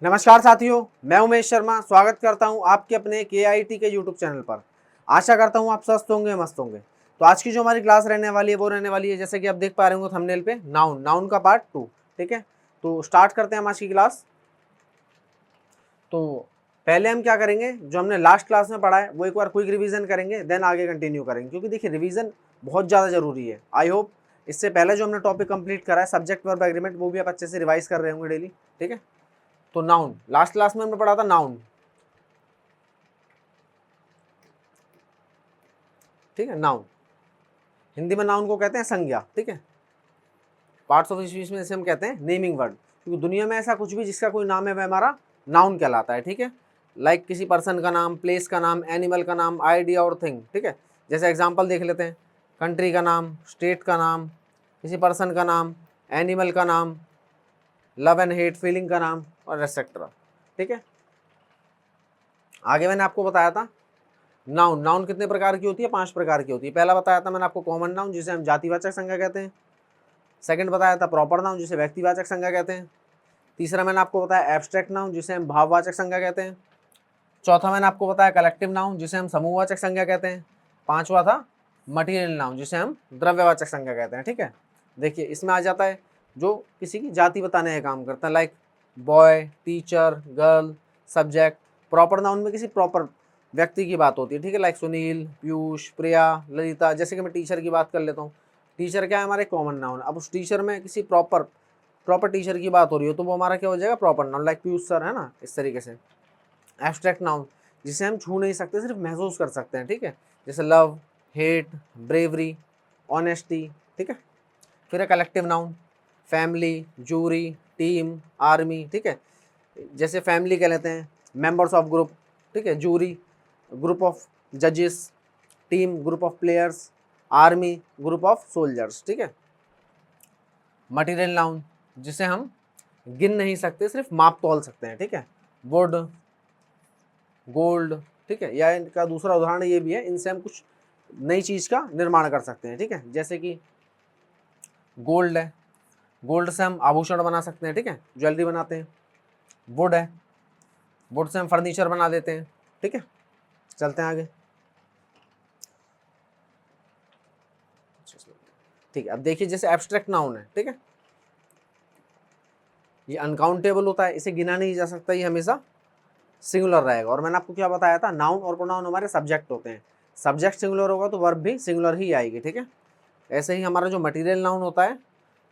नमस्कार साथियों, मैं उमेश शर्मा स्वागत करता हूं आपके अपने KIT के यूट्यूब चैनल पर। आशा करता हूं आप स्वस्थ होंगे, मस्त होंगे। तो आज की जो हमारी क्लास रहने वाली है वो रहने वाली है, जैसे कि आप देख पा रहे होंगे थंबनेल पे, नाउन का पार्ट 2। ठीक है, तो स्टार्ट करते हैं हम आज की क्लास। तो पहले हम क्या करेंगे, जो हमने लास्ट क्लास में पढ़ा है वो एक बार क्विक रिवीजन करेंगे, देन आगे कंटिन्यू करेंगे, क्योंकि देखिए रिवीजन बहुत ज़्यादा जरूरी है। आई होप इससे पहले जो हमने टॉपिक कंप्लीट करा है सब्जेक्ट वर्ब एग्रीमेंट, वो भी आप अच्छे से रिवाइज कर रहे होंगे डेली। ठीक है, तो नाउन लास्ट क्लास में हमने पढ़ा था नाउन। ठीक है, नाउन हिंदी में नाउन को कहते हैं संज्ञा। ठीक है, पार्ट्स ऑफ स्पीच में से हम कहते हैं नेमिंग वर्ड, क्योंकि दुनिया में ऐसा कुछ भी जिसका कोई नाम है वह हमारा नाउन कहलाता है। ठीक है, लाइक किसी पर्सन का नाम, प्लेस का नाम, एनिमल का नाम, आइडिया और थिंग। ठीक है, जैसे एग्जांपल देख लेते हैं, कंट्री का नाम, स्टेट का नाम, किसी पर्सन का नाम, एनिमल का नाम, लव एंड हेट फीलिंग का नाम और एक्सेट्रा। ठीक है, आगे मैंने आपको बताया था नाउन कितने प्रकार की होती है, 5 प्रकार की होती है। पहला बताया था मैंने आपको कॉमन नाउन, जिसे हम जातिवाचक संज्ञा कहते हैं। सेकंड बताया था प्रॉपर नाउन, जिसे व्यक्तिवाचक संज्ञा कहते हैं। तीसरा मैंने आपको बताया एब्स्ट्रैक्ट नाउन, जिसे हम भाववाचक संज्ञा कहते हैं। चौथा मैंने आपको बताया कलेक्टिव नाउन, जिसे हम समूहवाचक संज्ञा कहते हैं। पांचवा था मटीरियल नाउन, जिसे हम द्रव्यवाचक संज्ञा कहते हैं। ठीक है, देखिए इसमें आ जाता है जो किसी की जाति बताने का काम करता है, like boy, teacher, girl, subject. Proper noun में किसी प्रॉपर व्यक्ति की बात होती है। ठीक है, लाइक सुनील, पीयूष, प्रिया, ललिता। जैसे कि मैं टीचर की बात कर लेता हूँ, टीचर क्या है हमारे कॉमन नाउन। अब उस टीचर में किसी प्रॉपर टीचर की बात हो रही हो तो वो हमारा क्या हो जाएगा, proper noun, like Piyush sir, है ना, इस तरीके से। एब्स्ट्रैक्ट नाउन, जिसे हम छू नहीं सकते, सिर्फ महसूस कर सकते हैं। ठीक है, जैसे लव, हेट, ब्रेवरी, ऑनेस्टी। ठीक है, फिर है collective noun, family, jury, team, army. ठीक है, जैसे फैमिली कह लेते हैं मेंबर्स ऑफ ग्रुप। ठीक है, जूरी ग्रुप ऑफ जजेस, team group of players, army group of soldiers. ठीक है, मटीरियल नाउन, जिसे हम गिन नहीं सकते, सिर्फ माप तौल सकते हैं। ठीक है, वुड, गोल्ड। ठीक है, या इनका दूसरा उदाहरण ये भी है, इनसे हम कुछ नई चीज का निर्माण कर सकते हैं। ठीक है, जैसे कि गोल्ड है, गोल्ड से हम आभूषण बना सकते हैं। ठीक है, ज्वेलरी बनाते हैं। वुड है, वुड से हम फर्नीचर बना देते हैं। ठीक है, चलते हैं आगे। ठीक है, अब देखिए जैसे एब्स्ट्रैक्ट नाउन है, ठीक है, ये अनकाउंटेबल होता है, इसे गिना नहीं जा सकता, ये हमेशा सिंगुलर रहेगा। और मैंने आपको क्या बताया था, नाउन और प्रोनाउन हमारे सब्जेक्ट होते हैं। सब्जेक्ट सिंगुलर होगा तो वर्ब भी सिंगुलर ही आएगी। ठीक है, ऐसे ही हमारा जो मटेरियल नाउन होता है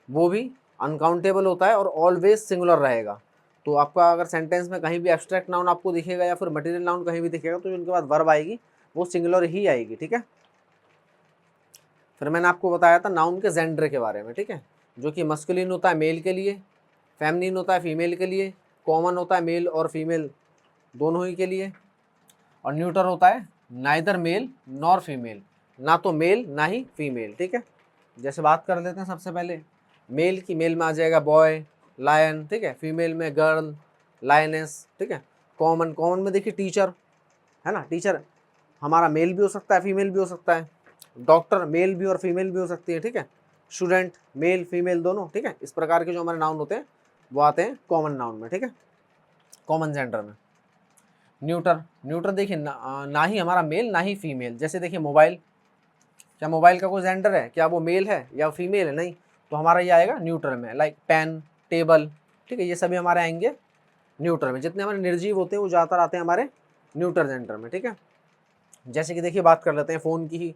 वो भी अनकाउंटेबल होता है और ऑलवेज सिंगुलर रहेगा। तो आपका अगर सेंटेंस में कहीं भी एब्स्ट्रैक्ट नाउन आपको दिखेगा या फिर मटेरियल नाउन कहीं भी दिखेगा तो उनके बाद वर्ब आएगी, वो सिंगुलर ही आएगी। ठीक है, फिर मैंने आपको बताया था नाउन के जेंडर के बारे में। ठीक है, जो कि मस्कुलिन होता है मेल के लिए, फेमिनिन होता है फीमेल के लिए, कॉमन होता है मेल और फीमेल दोनों ही के लिए, और न्यूटर होता है नाइदर मेल नॉर फीमेल, ना तो मेल ना ही फीमेल। ठीक है, जैसे बात कर लेते हैं सबसे पहले मेल की, मेल में आ जाएगा बॉय, लायन। ठीक है, फीमेल में गर्ल, लायनेस। ठीक है, कॉमन में देखिए टीचर, है ना, टीचर हमारा मेल भी हो सकता है फीमेल भी हो सकता है। डॉक्टर मेल भी और फीमेल भी हो सकती है। ठीक है, स्टूडेंट मेल फीमेल दोनों। ठीक है, इस प्रकार के जो हमारे नाउन होते हैं वो आते हैं कॉमन नाउन में। ठीक है, कॉमन जेंडर में। न्यूटर देखिए ना ही हमारा मेल ना ही फीमेल। जैसे देखिए मोबाइल, क्या मोबाइल का कोई जेंडर है, क्या वो मेल है या फीमेल है, नहीं, तो हमारा ये आएगा न्यूट्रल में। Like pen, table. ठीक है, ये सभी हमारे आएंगे न्यूट्रल में। जितने हमारे निर्जीव होते हैं वो ज़्यादातर आते हैं हमारे न्यूट्रल जेंडर में। ठीक है, जैसे कि देखिए बात कर लेते हैं फ़ोन की ही।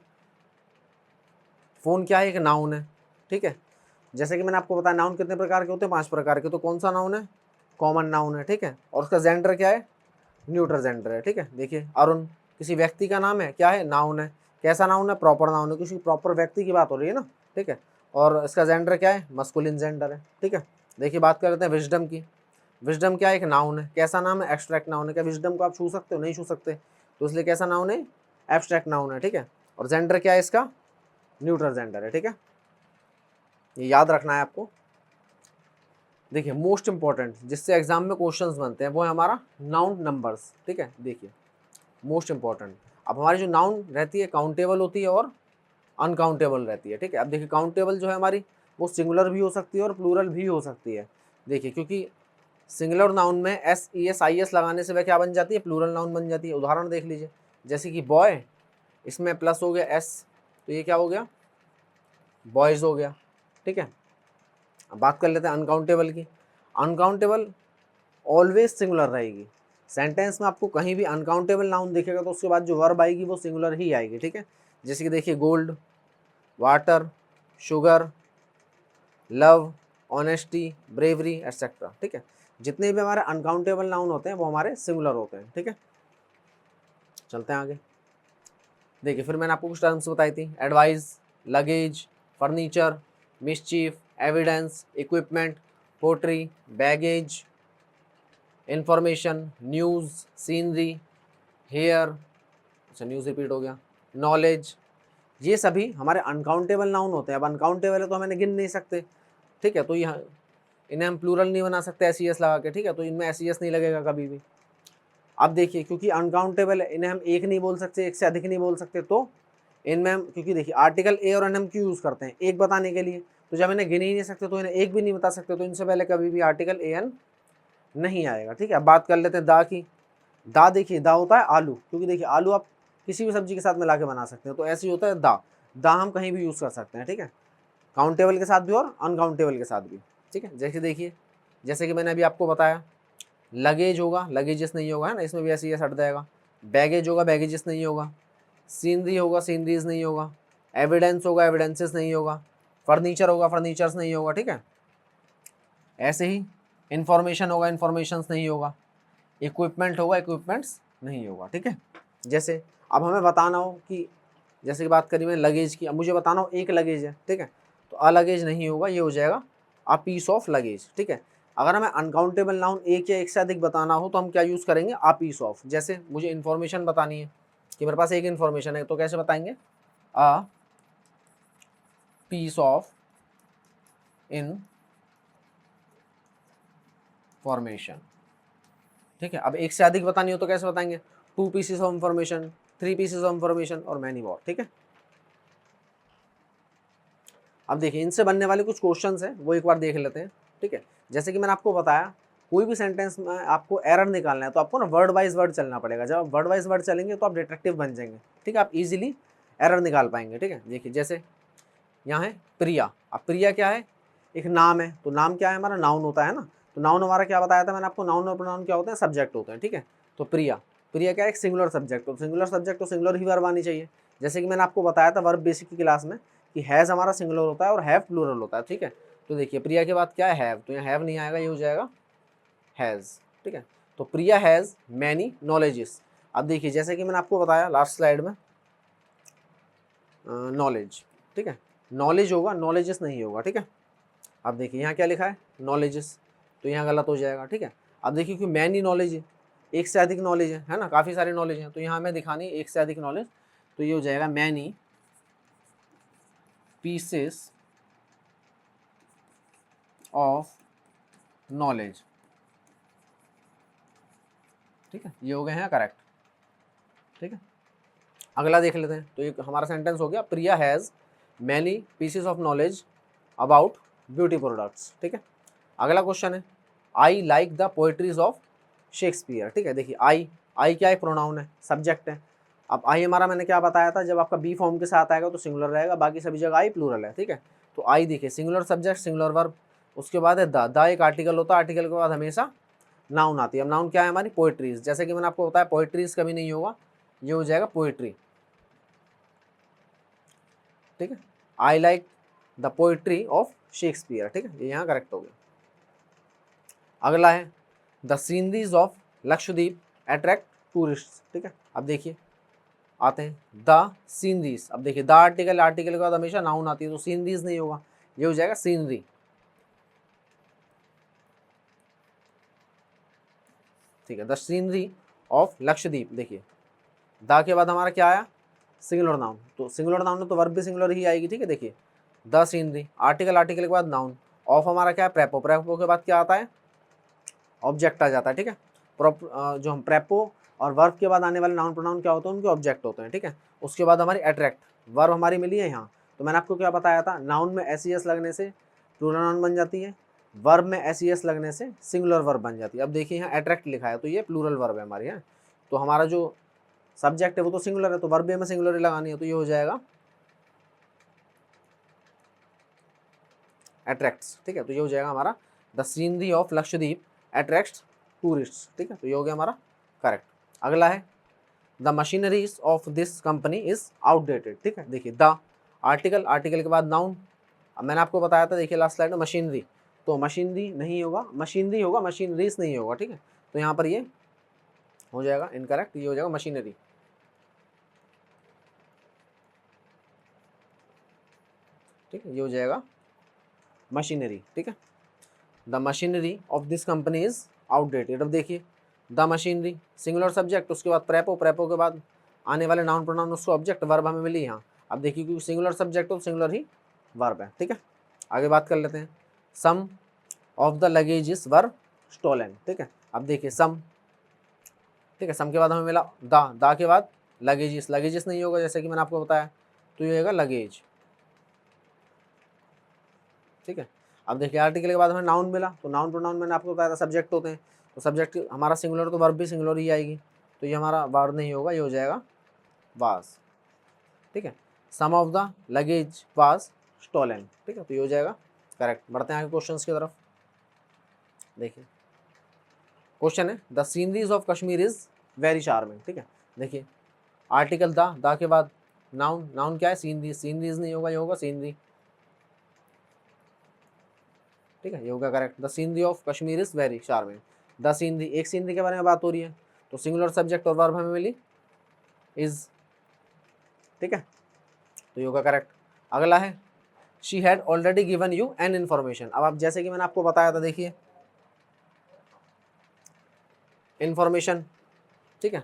फ़ोन क्या है, एक नाउन है। ठीक है, जैसे कि मैंने आपको बताया नाउन कितने प्रकार के होते हैं, 5 प्रकार के। तो कौन सा नाउन है, कॉमन नाउन है। ठीक है, और उसका जेंडर क्या है, न्यूट्रल जेंडर है। ठीक है, देखिए अरुण किसी व्यक्ति का नाम है, क्या है, नाउन है। कैसा नाउन है, प्रॉपर नाउन है, किसी प्रॉपर व्यक्ति की बात हो रही है ना। ठीक है, और इसका जेंडर क्या है, मस्कुलिन जेंडर है। ठीक है, देखिए बात कर लेते हैं विजडम की। विजडम क्या है, एक नाउन है। कैसा नाम है, एब्स्ट्रैक्ट नाउन है। क्या विजडम को आप छू सकते हो, नहीं छू सकते, तो इसलिए कैसा नाउन है, एब्स्ट्रैक्ट नाउन है। ठीक है, और जेंडर क्या है इसका, न्यूट्रल जेंडर है। ठीक है, ये याद रखना है आपको। देखिए मोस्ट इंपॉर्टेंट जिससे एग्जाम में क्वेश्चंस बनते हैं वो है हमारा नाउन नंबर्स। ठीक है, देखिए मोस्ट इंपॉर्टेंट। अब हमारी जो नाउन रहती है काउंटेबल होती है और अनकाउंटेबल रहती है। ठीक है, अब देखिए काउंटेबल जो है हमारी वो सिंगुलर भी हो सकती है और प्लूरल भी हो सकती है। देखिए क्योंकि सिंगुलर नाउन में S E S I S लगाने से वह क्या बन जाती है, प्लूरल नाउन बन जाती है। उदाहरण देख लीजिए, जैसे कि बॉय, इसमें प्लस हो गया एस, तो ये क्या हो गया, बॉयज़ हो गया। ठीक है, अब बात कर लेते हैं अनकाउंटेबल की। अनकाउंटेबल ऑलवेज सिंगुलर रहेगी। सेंटेंस में आपको कहीं भी अनकाउंटेबल नाउन दिखेगा तो उसके बाद जो वर्ब आएगी वो सिंगुलर ही आएगी। ठीक है, जैसे कि देखिए gold, water, sugar, love, honesty, bravery etcetera. ठीक है, जितने भी हमारे अनकाउंटेबल नाउन होते हैं वो हमारे सिंगुलर होते हैं। ठीक है, चलते हैं आगे। देखिए फिर मैंने आपको कुछ टर्म्स बताई थी, advice, luggage, furniture, mischief, evidence, equipment, poetry, baggage, information, news, scenery, hair, अच्छा न्यूज़ रिपीट हो गया, नॉलेज। ये सभी हमारे अनकाउंटेबल नाउन होते हैं। अब अनकाउंटेबल है तो हम इन्हें गिन नहीं सकते। ठीक है, तो यहाँ इन्हें हम प्लूरल नहीं बना सकते एस ई एस लगा के। ठीक है, तो इनमें एस ई एस नहीं लगेगा कभी भी। अब देखिए क्योंकि अनकाउंटेबल है, इन्हें हम एक नहीं बोल सकते, एक से अधिक नहीं बोल सकते, तो इनमें हम, क्योंकि देखिए आर्टिकल ए और एन हम क्यों यूज़ करते हैं, एक बताने के लिए। तो जब इन्हें गिन ही नहीं सकते तो इन्हें एक भी नहीं बता सकते, तो इनसे पहले कभी भी आर्टिकल ए एन नहीं आएगा। ठीक है, अब बात कर लेते हैं दा की। दा देखिए, दा होता है आलू, क्योंकि देखिए आलू आप किसी भी सब्जी के साथ मिला के बना सकते हैं, तो ऐसे ही होता है दा। दा हम कहीं भी यूज़ कर सकते हैं। ठीक है, काउंटेबल के साथ भी और अनकाउंटेबल के साथ भी। ठीक है, जैसे देखिए, जैसे कि मैंने अभी आपको बताया, लगेज होगा, लगेजेस नहीं होगा, है ना, इसमें भी ऐसे ही हट जाएगा। बैगेज होगा, बैगेजेस नहीं होगा। सीनरी होगा, सीनरीज नहीं होगा। एविडेंस होगा, एविडेंसेस नहीं होगा। फर्नीचर होगा, फर्नीचर्स नहीं होगा। ठीक है, ऐसे ही इंफॉर्मेशन होगा, इंफॉर्मेशंस नहीं होगा। इक्विपमेंट होगा, इक्विपमेंट्स नहीं होगा। ठीक है, जैसे अब हमें बताना हो कि, जैसे कि बात करी मैंने लगेज की, अब मुझे बताना हो एक लगेज है। ठीक है, तो अ लगेज नहीं होगा, ये हो जाएगा अ पीस ऑफ लगेज। ठीक है, अगर हमें अनकाउंटेबल नाउन एक या एक से अधिक बताना हो तो हम क्या यूज़ करेंगे, अ पीस ऑफ। जैसे मुझे इन्फॉर्मेशन बतानी है कि मेरे पास एक इन्फॉर्मेशन है, तो कैसे बताएंगे, अ पीस ऑफ इन्फॉर्मेशन। ठीक है, अब एक से अधिक बतानी हो तो कैसे बताएंगे, two pieces of information, three pieces of information और मैनी मोर। ठीक है, अब देखिए इनसे बनने वाले कुछ क्वेश्चंस हैं, वो एक बार देख लेते हैं। ठीक है, जैसे कि मैंने आपको बताया, कोई भी सेंटेंस में आपको एरर निकालना है तो आपको ना वर्ड वाइज वर्ड चलना पड़ेगा। जब आप वर्ड वाइज वर्ड चलेंगे तो आप डिटेक्टिव बन जाएंगे। ठीक है, आप इजीली एरर निकाल पाएंगे। ठीक है, देखिए जैसे यहाँ है प्रिया। अब प्रिया क्या है, एक नाम है, तो नाम क्या है हमारा, नाउन होता है ना। तो नाउन हमारा क्या बताया था मैंने आपको, नाउन और प्रोनाउन क्या होते हैं, सब्जेक्ट होते हैं। ठीक है, तो प्रिया, प्रिया क्या है, एक सिंगुलर सब्जेक्ट। तो सिंगुलर सब्जेक्ट तो सिंगुलर ही वर्ब आनी चाहिए। जैसे कि मैंने आपको बताया था वर्ब बेसिक की क्लास में कि हैज़ हमारा सिंगुलर होता है और हैव प्लूरल होता है। ठीक है, तो देखिए प्रिया के बाद क्या है, हैव, तो यहाँ हैव नहीं आएगा, ये हो जाएगा हैज़। ठीक है, तो प्रिया हैज़ मैनी नॉलेजेस। अब देखिए जैसे कि मैंने आपको बताया लास्ट स्लाइड में, नॉलेज। ठीक है, नॉलेज होगा, नॉलेजेस नहीं होगा। ठीक है, अब देखिए यहाँ क्या लिखा है, नॉलेजेस, तो यहाँ गलत हो जाएगा। ठीक है, अब देखिए कि मैनी नॉलेज है, एक से अधिक नॉलेज है ना, काफ़ी सारी नॉलेज है, तो यहाँ हमें दिखानी एक से अधिक नॉलेज, तो ये हो जाएगा मैनी पीसेस ऑफ नॉलेज। ठीक है, ये हो गए हैं करेक्ट। ठीक है, अगला देख लेते हैं। तो ये हमारा सेंटेंस हो गया, Priya has many pieces of knowledge about beauty products. ठीक है, अगला क्वेश्चन है, I like the poetries of Shakespeare. ठीक है, देखिए आई क्या है, प्रोनाउन है, सब्जेक्ट है। अब आई हमारा मैंने क्या बताया था, जब आपका बी फॉर्म के साथ आएगा तो सिंगुलर रहेगा, बाकी सभी जगह आई प्लूरल है। ठीक है, तो आई देखिए सिंगुलर सब्जेक्ट, सिंगुलर वर्ब, उसके बाद है द एक आर्टिकल होता है, आर्टिकल के बाद हमेशा नाउन आती है। अब नाउन क्या है हमारी, पोएट्रीज। जैसे कि मैंने आपको बताया पोएट्रीज कभी नहीं होगा, ये हो जाएगा पोएट्री। ठीक है, I like the poetry of Shakespeare. ठीक है, ये यहाँ करेक्ट हो गया। अगला है the sceneries of Lakshadweep attract tourist. ठीक है, अब देखिए आते हैं द सीनरीज। अब देखिए द आर्टिकल, आर्टिकल के बाद हमेशा नाउन आती है, तो सीनरीज नहीं होगा, ये हो जाएगा सीनरी। ठीक है, द सीनरी ऑफ लक्षद्वीप। देखिए द के बाद हमारा क्या आया, सिंगुलर नाउन, तो सिंगुलर नाउन है तो वर्ब भी सिंगुलर ही आएगी। ठीक है, देखिए द सीनरी, आर्टिकल, आर्टिकल के बाद नाउन, ऑफ हमारा क्या है, प्रेपो, प्रेपो के बाद क्या आता है, ऑब्जेक्ट आ जाता है। ठीक है, जो हम प्रेपो और वर्ब के बाद आने वाले नाउन प्रोनाउन क्या होते हैं, उनके ऑब्जेक्ट होते हैं। ठीक है, उसके बाद हमारी अट्रैक्ट, वर्ब हमारी मिली है यहाँ। तो मैंने आपको क्या बताया था, नाउन में एस लगने से प्लूरल नाउन बन जाती है, वर्ब में एस ई एस लगने से सिंगुलर वर्ब बन जाती है। अब देखिए यहाँ अट्रैक्ट लिखा है तो ये प्लूरल वर्ब है हमारे यहाँ, तो हमारा जो सब्जेक्ट है वो तो सिंगुलर है, तो वर्ब भी हमें सिंगुलर ही लगानी है, तो ये हो जाएगा अट्रैक्ट्स। ठीक है, तो ये हो जाएगा हमारा the scenery of Lakshadweep attracts tourist. ठीक है, तो ये हो गया हमारा करेक्ट। अगला है the machineries of this company is outdated. ठीक है, देखिए द आर्टिकल, आर्टिकल के बाद नाउन। अब मैंने आपको बताया था, देखिए लास्ट स्लाइड में मशीनरी, तो मशीनरी नहीं होगा, मशीनरी होगा, मशीनरीज नहीं होगा। ठीक है, तो यहाँ पर ये हो जाएगा इनकरेक्ट, ये हो जाएगा मशीनरी। ठीक है, ये हो जाएगा मशीनरी। ठीक है, the machinery of this company is outdated. अब देखिए द मशीनरी सिंगुलर सब्जेक्ट, उसके बाद प्रेपो, प्रेपो के बाद आने वाले नाउन प्रोनाउन उसको ऑब्जेक्ट, वर्ब हमें मिली यहाँ। अब देखिए क्योंकि सिंगुलर सब्जेक्ट हो तो सिंगुलर ही वर्ब है। ठीक है, आगे बात कर लेते हैं। Some of the luggages were stolen. ठीक है, अब देखिए सम, ठीक है, सम के बाद हमें मिला दा के बाद लगेजेस, लगेजेस नहीं होगा जैसे कि मैंने आपको बताया, तो ये होगा लगेज। ठीक है, अब देखिए आर्टिकल के बाद हमें नाउन मिला, तो नाउन प्रोनाउन मैंने आपको बताया था सब्जेक्ट होते हैं, तो सब्जेक्ट हमारा सिंगुलर तो वर्ब भी सिंगुलर ही आएगी, तो ये हमारा वर्ब नहीं होगा, ये हो जाएगा वाज। ठीक है, some of the luggage was stolen. ठीक है, तो ये हो जाएगा करेक्ट। बढ़ते हैं आगे क्वेश्चंस की तरफ। देखिए क्वेश्चन है the sceneries of Kashmir is very charming. ठीक है, देखिए आर्टिकल द के बाद नाउन, नाउन क्या है सीनरीज, सीनरीज नहीं होगा, ये होगा सीनरी। ठीक है, ये होगा correct. The scenery of Kashmir is very charming. The scenery, एक सीनरी के बारे में बात हो रही है, तो सिंगुलर सब्जेक्ट और वर्ब हमें मिली इज। ठीक है, तो ये होगा करेक्ट। अगला है she had already given you an information. अब आप जैसे कि मैंने आपको बताया था, देखिए इन्फॉर्मेशन, ठीक है,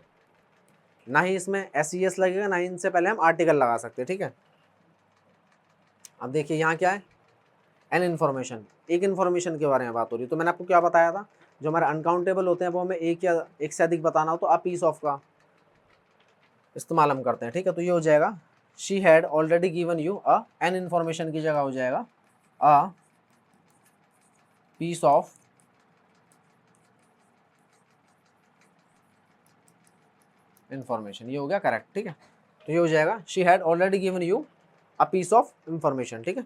ना ही इसमें एस ई एस लगेगा, ना ही इनसे पहले हम आर्टिकल लगा सकते हैं। ठीक है, अब देखिए यहाँ क्या है एन इन्फॉर्मेशन, एक इन्फॉर्मेशन के बारे में बात हो रही है, तो मैंने आपको क्या बताया था, जो हमारे अनकाउंटेबल होते हैं वो हमें एक या एक से अधिक बताना हो तो आप पीस ऑफ का इस्तेमाल हम करते हैं। ठीक है, तो ये हो जाएगा she had already given you a an information की जगह हो जाएगा अ पीस ऑफ इन्फॉर्मेशन, ये हो गया करेक्ट। ठीक है, तो ये हो जाएगा she had already given you a piece of information. ठीक है,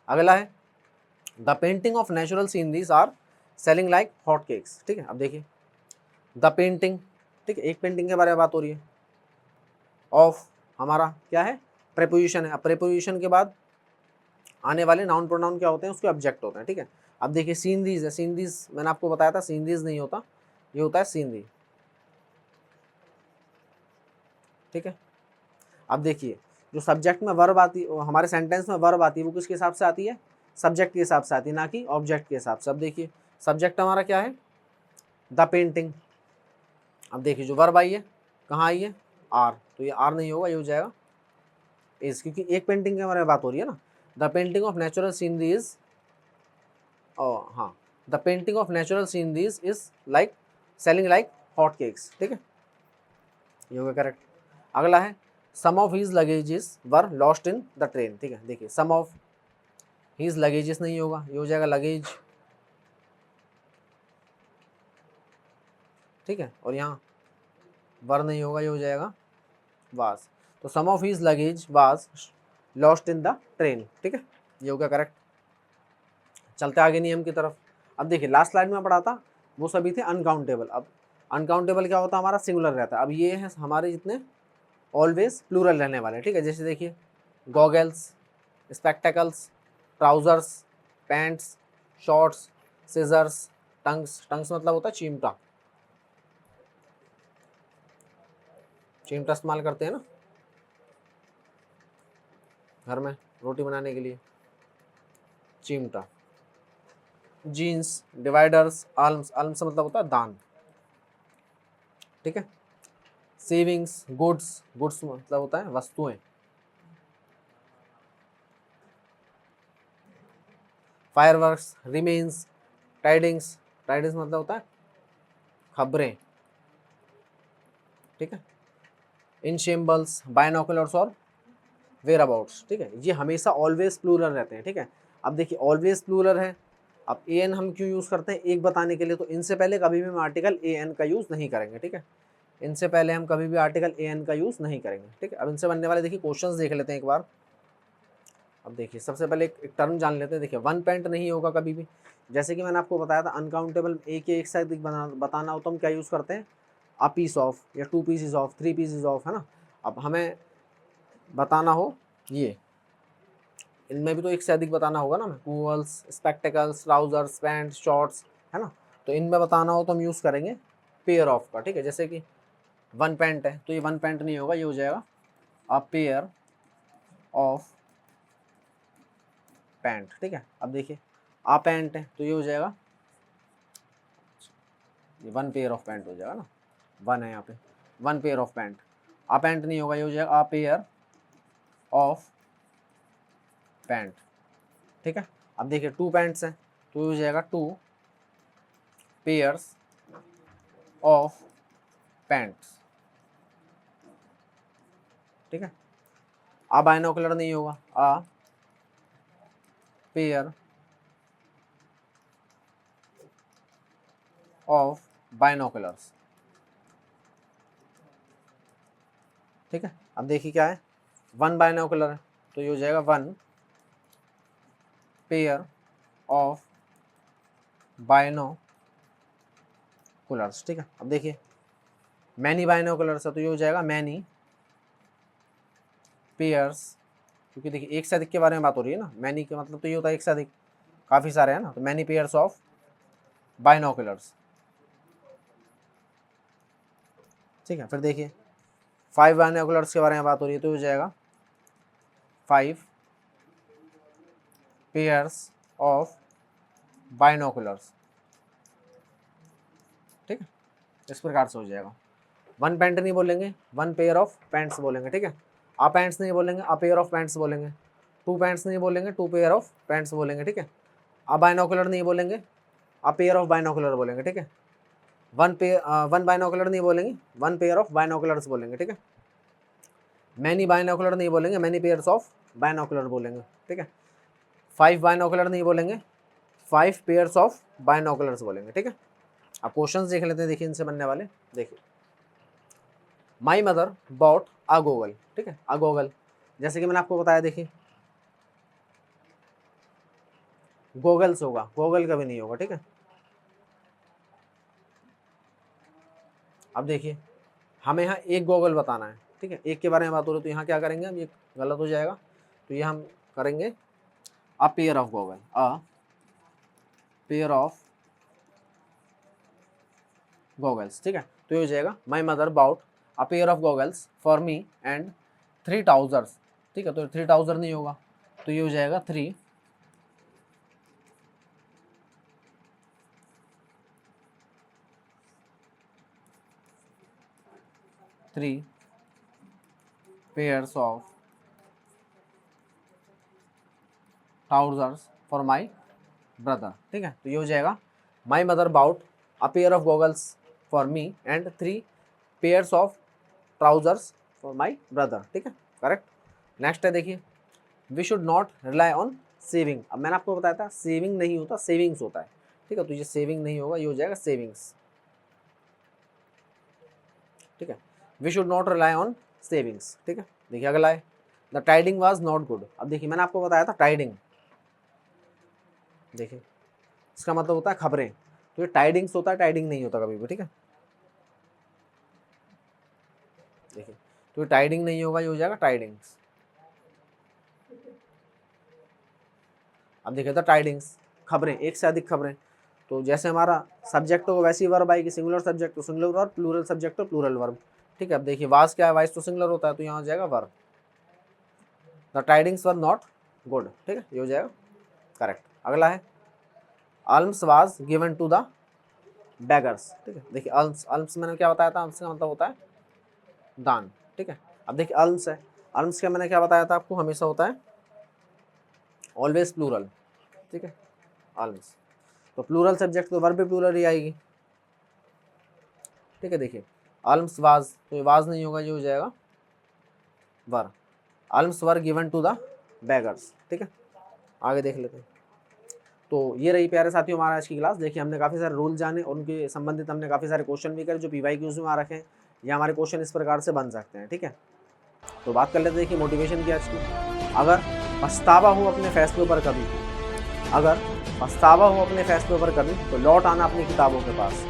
अगला है the painting of natural sceneries are selling like hot cakes. ठीक है, अब देखिए द पेंटिंग, ठीक है, एक पेंटिंग के बारे में बात हो रही है, ऑफ हमारा क्या है प्रेपोजिशन है। अब प्रेपोजिशन के बाद आने वाले नाउन प्रोनाउन क्या होते हैं, उसके ऑब्जेक्ट होते हैं। ठीक है, अब देखिए सीनरीज है, सीनरीज मैंने आपको बताया था सीनरीज नहीं होता, ये होता है सीनरी। ठीक है, अब देखिए जो सब्जेक्ट में वर्ब आती, हमारे सेंटेंस में वर्ब आती है वो किसके हिसाब से आती है, सब्जेक्ट के हिसाब से आती है, ना कि ऑब्जेक्ट के हिसाब से। अब देखिए सब्जेक्ट हमारा क्या है द पेंटिंग, अब देखिए जो वर्ब आई है कहाँ आई है आर, तो ये आर नहीं होगा, ये हो जाएगा इज, क्योंकि एक पेंटिंग के बारे में बात हो रही है ना। The painting of natural sceneries, हाँ the painting of natural sceneries is like selling like hot cakes. ठीक है, ये होगा करेक्ट। अगला है some of his luggages were lost in the train. ठीक है, देखिए सम ऑफ हीज लगेजेस नहीं होगा, ये हो जाएगा लगेज। ठीक है, और यहाँ वर नहीं होगा, ये हो जाएगा वाज। तो some of his luggage was lost in the train. ठीक है, ये हो गया करेक्ट। चलते आगे नियम की तरफ। अब देखिए लास्ट स्लाइड में पढ़ा था वो सभी थे अनकाउंटेबल। अब अनकाउंटेबल क्या होता है, हमारा सिंगुलर रहता है। अब ये है हमारे जितने ऑलवेज प्लूरल रहने वाले। ठीक है, जैसे देखिए goggles, spectacles, trousers, pants, shorts, scissors, tongs, tongs मतलब होता है चिमटा, चिमटा इस्तेमाल करते हैं ना घर में रोटी बनाने के लिए, चिमटा। जीन्स, डिवाइडर्स, आर्म्स, आर्म्स मतलब होता है दान। ठीक है, सेविंग्स, गुड्स, गुड्स मतलब होता है वस्तुएं। फायरवर्क्स, रिमेन्स, टाइडिंग्स, टाइडिंग्स मतलब होता है खबरें। ठीक है, इन शेम्बल्स, बायनोकुलर्स और वेयर अबाउट्स। ठीक है, ये हमेशा ऑलवेज प्लूरल रहते हैं। ठीक है, अब देखिए ऑलवेज प्लूरल है अब ए एन हम क्यों यूज़ करते हैं, एक बताने के लिए, तो इनसे पहले कभी भी हम आर्टिकल ए एन का यूज़ नहीं करेंगे, ठीक है, इनसे पहले हम कभी भी आर्टिकल ए एन का यूज़ नहीं करेंगे, ठीक है। अब इनसे बनने वाले देखिए क्वेश्चंस देख लेते हैं एक बार। अब देखिए सबसे पहले एक टर्म जान लेते हैं। देखिए वन पेंट नहीं होगा कभी भी, जैसे कि मैंने आपको बताया था अनकाउंटेबल एक या एक से अधिक बताना हो तो हम क्या यूज़ करते हैं, अ पीस ऑफ या to pieces of, three pieces of, है ना। अब हमें बताना हो ये, इनमें भी तो एक से अधिक बताना होगा ना, कूवल्स, स्पेक्टिकल्स, ट्राउजर्स, पैंट, शॉर्ट्स, है ना। तो इनमें बताना हो तो हम यूज़ करेंगे पेयर ऑफ का, ठीक है। जैसे कि वन पैंट है तो ये वन पैंट नहीं होगा, ये हो जाएगा अ पेयर ऑफ पैंट, ठीक है। अब देखिए आ पैंट है तो ये हो जाएगा, ये वन पेयर ऑफ पैंट हो जाएगा ना, वन है यहाँ पे, one pair of pant. A pant नहीं होगा, ये हो जाएगा आ पेयर ऑफ पैंट, ठीक है। अब देखिए टू पैंट्स हैं तो ये हो जाएगा टू पेयर्स ऑफ पैंट्स, ठीक है। आ बाइनोकुलर नहीं होगा, आ पेयर ऑफ बाइनोकुलर्स, ठीक है। अब देखिए क्या है, वन बाइनोकुलर है तो ये हो जाएगा वन पेयर ऑफ बाइनोकुलर्स, ठीक है। अब देखिए मैनी बाइनोकुलर्स है तो ये हो जाएगा मैनी पेयर्स, क्योंकि देखिए एक से अधिक के बारे में बात हो रही है ना, मैनी का मतलब तो ये होता है एक से अधिक, काफ़ी सारे हैं ना, तो मैनी पेयर्स ऑफ बाइनोकुलर्स, ठीक है। फिर देखिए फाइव बाइनोकुलर्स के बारे में बात हो रही है तो हो जाएगा फाइव पेयर्स ऑफ बाइनोकुलर्स, ठीक है। इस प्रकार से हो जाएगा। वन पैंट नहीं बोलेंगे, वन पेयर ऑफ पैंट्स बोलेंगे, ठीक है। आ पैंट्स नहीं बोलेंगे, आ पेयर ऑफ पैंट्स बोलेंगे। टू पैंट्स नहीं बोलेंगे, टू पेयर ऑफ पैंट्स बोलेंगे, ठीक है। आ बाइनोकुलर नहीं बोलेंगे, आ पेयर ऑफ बाइनोकुलर बोलेंगे, ठीक है। वन बाइनोकुलर नहीं बोलेंगे, वन पेयर ऑफ बाइनोकुलर्स बोलेंगे, ठीक है। मैनी बाइनोकुलर नहीं बोलेंगे, मैनी पेयर्स ऑफ बाइनोकुलर बोलेंगे, ठीक है। फाइव बाइनोकुलर नहीं बोलेंगे, फाइव पेयर्स ऑफ बाइनोकुलर्स बोलेंगे, ठीक है। अब क्वेश्चंस देख लेते हैं, देखिए इनसे बनने वाले। देखिए my mother bought a goggle, ठीक है, अ गोगल, जैसे कि मैंने आपको बताया, देखिए गोगल्स होगा, गोगल कभी नहीं होगा, ठीक है। अब देखिए हमें यहाँ एक गोगल बताना है, ठीक है, एक के बारे में बात हो रही है तो यहाँ क्या करेंगे हम, ये गलत हो जाएगा, तो ये हम करेंगे a pair of goggle, a pair of goggles, ठीक है। तो ये हो जाएगा my mother bought a pair of goggles for me and three trousers, ठीक है। तो थ्री ट्राउजर नहीं होगा तो ये हो जाएगा three pairs of trousers for my brother, ठीक है। तो ये हो जाएगा my mother bought a pair of goggles for me and three pairs of trousers for my brother, ठीक है, करेक्ट। नेक्स्ट है देखिए we should not rely on saving. अब मैंने आपको बताया था सेविंग नहीं होता, सेविंग्स होता है, ठीक है। तो ये सेविंग नहीं होगा, ये हो जाएगा सेविंग्स, ठीक है। We should not rely on savings, ठीक है। देखिए अगला है the tiding was not good. अब देखिए मैंने आपको बताया था टाइडिंग, देखिए इसका मतलब होता है खबरें, तो ये टाइडिंग्स होता है, टाइडिंग नहीं होता कभी भी, ठीक है। देखिए तो ये टाइडिंग नहीं होगा, ये हो जाएगा टाइडिंग्स। अब देखिए द टाइडिंग्स, खबरें, एक से अधिक खबरें, तो जैसे हमारा सब्जेक्ट हो वैसी वर्ब आएगी, सिंगुलर सब्जेक्ट तो सिंगुलर वर्ब, प्लूरल सब्जेक्ट तो प्लूरल वर्ब, ठीक है। अब देखिए वाज क्या है, वाइज तो सिंगुलर होता है तो यहाँ हो जाएगा verb. The tidings were not good, ठीक है, ये हो जाएगा करेक्ट। अगला है alms was given to the beggars, ठीक है। देखिए अल्म्स, अल्म्स मैंने क्या बताया था, अल्म्स का मतलब होता है दान, ठीक है। अब देखिए अल्म्स है, अल्म्स का मैंने क्या बताया था आपको, हमेशा होता है ऑलवेज प्लूरल, ठीक है, अल्म्स। तो प्लूरल सब्जेक्ट तो वर्ब भी प्लूरल ही आएगी, ठीक है। देखिए अल्म्स वाज, तो ये वाज नहीं होगा, ये हो जाएगा were. Alms were given to the beggars, ठीक है। आगे देख लेते हैं तो ये रही प्यारे साथियों हमारा आज की क्लास। देखिए हमने काफ़ी सारे रूल जाने और उनके संबंधित हमने काफ़ी सारे क्वेश्चन भी करे जो PYQs में आ रखे हैं, या हमारे क्वेश्चन इस प्रकार से बन सकते हैं। ठीक है, तो बात कर लेते हैं देखिए मोटिवेशन की आज की। अगर पछतावा हो अपने फैसलों पर कभी, अगर पछतावा हो अपने फैसलों पर कभी, तो लौट आना अपनी किताबों के पास।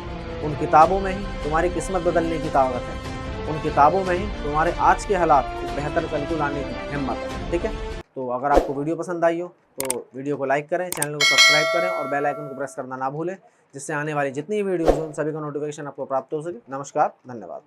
उन किताबों में ही तुम्हारी किस्मत बदलने की ताकत है, उन किताबों में ही तुम्हारे आज के हालात को बेहतर कल को लाने की हिम्मत है। ठीक है, तो अगर आपको वीडियो पसंद आई हो तो वीडियो को लाइक करें, चैनल को सब्सक्राइब करें और बेल आइकन को प्रेस करना ना भूलें, जिससे आने वाली जितनी वीडियोज़ हो उन सभी का नोटिफिकेशन आपको प्राप्त हो सके। नमस्कार, धन्यवाद।